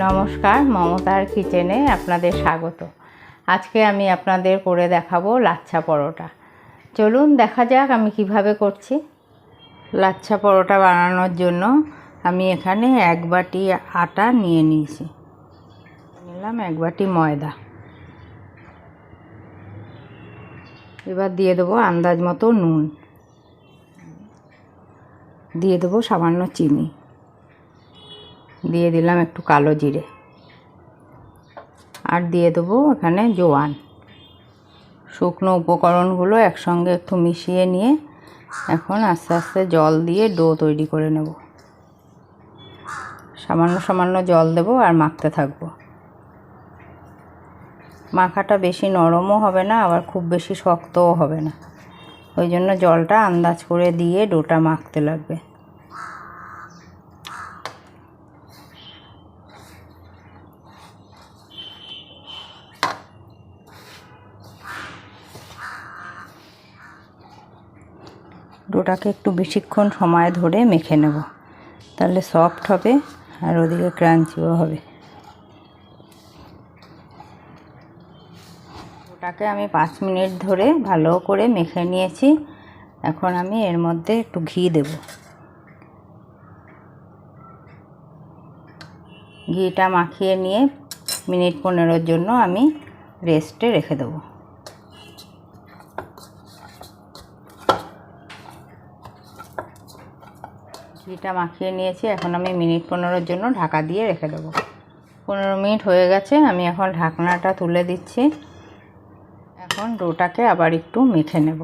নমস্কার, মমতার কিচেনে আপনাদের স্বাগত। আজকে আমি আপনাদের করে দেখাবো লাচ্ছা পরোটা। চলুন দেখা যাক আমি কিভাবে করছি। লাচ্ছা পরোটা বানানোর জন্য আমি এখানে 1 বাটি আটা নিয়ে নিয়েছি, নিলাম 1 বাটি ময়দা। এবার দিয়ে দেবো আন্দাজ মতো নুন, দিয়ে দেবো সামান্য চিনি, দিয়ে দিলাম একটু কালো জিরে, আর দিয়ে দেবো এখানে জোয়ান। শুকনো উপকরণগুলো একসঙ্গে একটু মিশিয়ে নিয়ে এখন আস্তে আস্তে জল দিয়ে ডো তৈরি করে নেব। সামান্য সামান্য জল দেব আর মাখতে থাকবো। মাখাটা বেশি নরমও হবে না, আবার খুব বেশি শক্তও হবে না, ওই জন্য জলটা আন্দাজ করে দিয়ে ডোটা মাখতে লাগবে। ডোটাকে একটু বেশিক্ষণ সময় ধরে মেখে নেব, তাহলে সফট হবে আর ওদিকে ক্রাঞ্চিও হবে। ডোটাকে আমি 5 মিনিট ধরে ভালো করে মেখে নিয়েছি। এখন আমি এর মধ্যে একটু ঘি দেব। ঘিটা মাখিয়ে নিয়ে মিনিট 15-এর জন্য আমি রেস্টে রেখে দেবো। ঘিটা মাখিয়ে নিয়েছি, এখন আমি মিনিট 15-এর জন্য ঢাকা দিয়ে রেখে দেবো। 15 মিনিট হয়ে গেছে, আমি এখন ঢাকনাটা তুলে দিচ্ছি। এখন ডোটাকে আবার একটু মেখে নেব।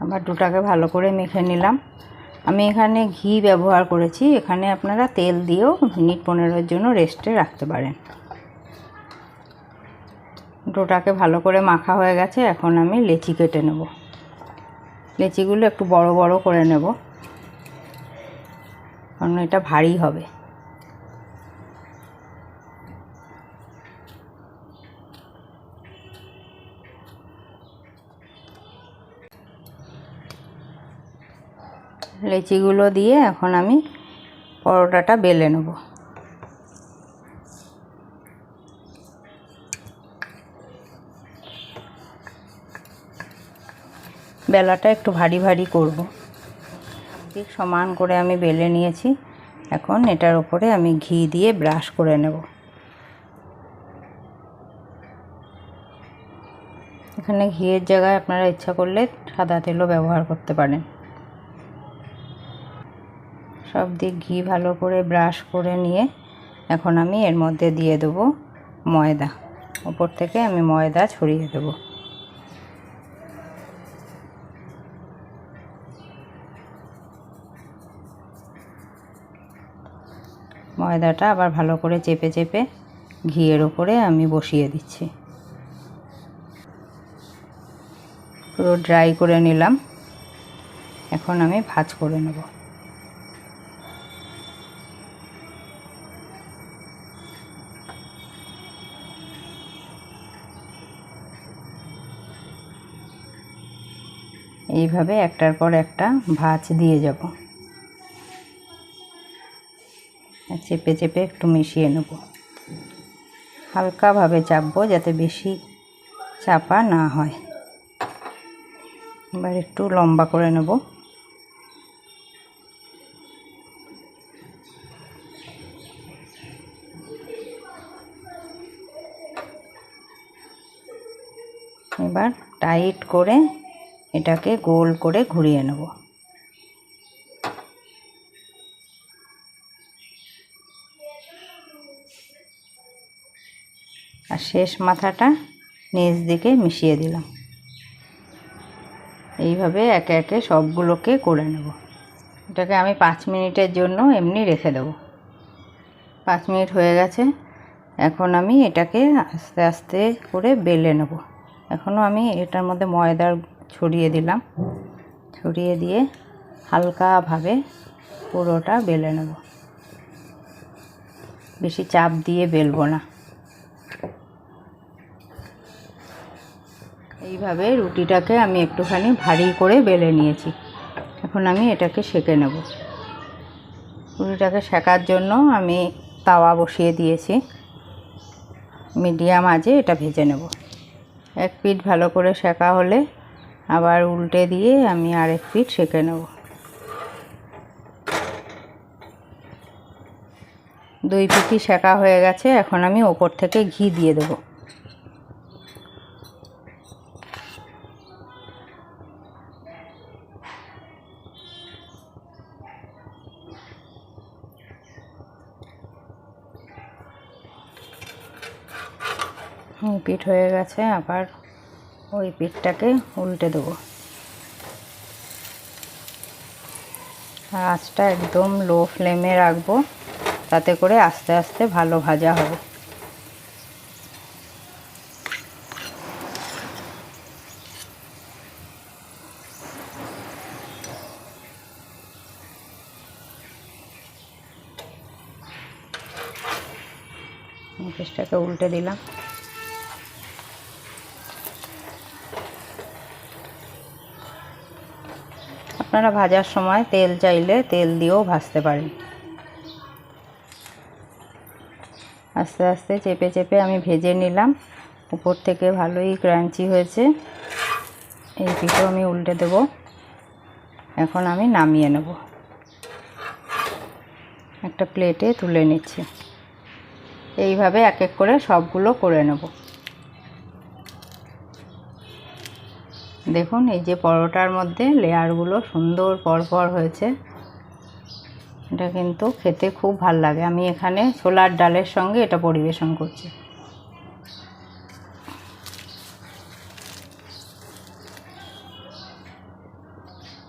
আবার ডোটাকে ভালো করে মেখে নিলাম। আমি এখানে ঘি ব্যবহার করেছি, এখানে আপনারা তেল দিয়েও মিনিট 15-এর জন্য রেস্টে রাখতে পারেন। ডোটাকে ভালো করে মাখা হয়ে গেছে, এখন আমি লেচি কেটে নেব। লেচিগুলো একটু বড় বড় করে নেব, কারণ এটা ভারী হবে। লেচিগুলো দিয়ে এখন আমি পরোটাটা বেলে নেব। বেলাটা একটু ভারী ভারী করব। ঠিক সমান করে আমি বেলে নিয়েছি। এখন এটার উপরে আমি ঘি দিয়ে ব্রাশ করে নেব। এখানে ঘিয়ের জায়গায় আপনারা ইচ্ছা করলে সাদা তেলও ব্যবহার করতে পারেন। সব দিক ঘি ভালো করে ব্রাশ করে নিয়ে এখন আমি এর মধ্যে দিয়ে দেবো ময়দা। উপর থেকে আমি ময়দা ছড়িয়ে দেবো। ময়দাটা আবার ভালো করে চেপে চেপে ঘিয়ের উপরে আমি বসিয়ে দিচ্ছি। পুরো ড্রাই করে নিলাম, এখন আমি ভাঁজ করে নেব। এইভাবে একটার পর একটা ভাঁজ দিয়ে যাব। চেপে চেপে একটু মিশিয়ে নেব। হালকাভাবে চাপবো যাতে বেশি চাপা না হয়। এবার একটু লম্বা করে নেব। এবার টাইট করে এটাকে গোল করে ঘুরিয়ে নেব। আর শেষ মাথাটা নিচ দিকে মিশিয়ে দিলাম। এইভাবে একে একে সবগুলোকে করে নেব। এটাকে আমি 5 মিনিটের জন্য এমনি রেখে দেব। 5 মিনিট হয়ে গেছে, এখন আমি এটাকে আস্তে আস্তে করে বেলে নেব। এখনও আমি এটার মধ্যে ময়দা ছড়িয়ে দিলাম, ছড়িয়ে দিয়ে হালকাভাবে পুরোটা বেলে নেব। বেশি চাপ দিয়ে বেলবো না। এইভাবে রুটিটাকে আমি একটুখানি ভারী করে বেলে নিয়েছি। এখন আমি এটাকে সেঁকে নেব। পুরিটাকে সেঁকার জন্য আমি তাওয়া বসিয়ে দিয়েছি, মিডিয়াম আঁচে এটা ভেজে নেব। এক পিঠ ভালো করে সেঁকা হলে আবার উল্টে দিয়ে আমি আরেক পিঠ সেঁকে নেব। দুই পিঠই সেঁকা হয়ে গেছে। এখন আমি ওপর থেকে ঘি দিয়ে দেব। এই পিঠ হয়ে গেছে, আবার ওই পিঠটাকে উল্টে দেবো। আর আঁচটা একদম লো ফ্লেমে রাখবো, তাতে করে আস্তে আস্তে ভালো ভাজা হবে। পিঠটাকে উল্টে দিলাম। আপনারা ভাজার সময় তেল চাইলে তেল দিয়েও ভাজতে পারেন। আস্তে আস্তে চেপে চেপে আমি ভেজে নিলাম। উপর থেকে ভালোই ক্রাঞ্চি হয়েছে। এই পিঠও আমি উল্টে দেব। এখন আমি নামিয়ে নেব, একটা প্লেটে তুলে নিচ্ছি। এইভাবে এক এক করে সবগুলো করে নেব। দেখুন, এই যে পরোটার মধ্যে লেয়ারগুলো সুন্দর পরপর হয়েছে, এটা কিন্তু খেতে খুব ভাল লাগে। আমি এখানে ছোলার ডালের সঙ্গে এটা পরিবেশন করছি।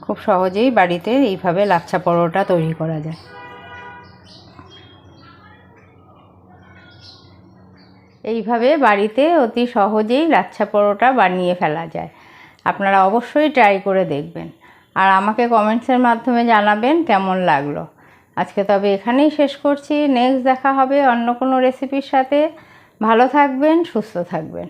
খুব সহজেই বাড়িতে এইভাবে লাচ্ছা পরোটা তৈরি করা যায়। এইভাবে বাড়িতে অতি সহজেই লাচ্ছা পরোটা বানিয়ে ফেলা যায়। আপনারা অবশ্যই ট্রাই করে দেখবেন, আর আমাকে কমেন্টসের মাধ্যমে জানাবেন কেমন লাগলো। আজকে তবে এখানেই শেষ করছি। নেক্সট দেখা হবে অন্য কোনো রেসিপির সাথে। ভালো থাকবেন, সুস্থ থাকবেন।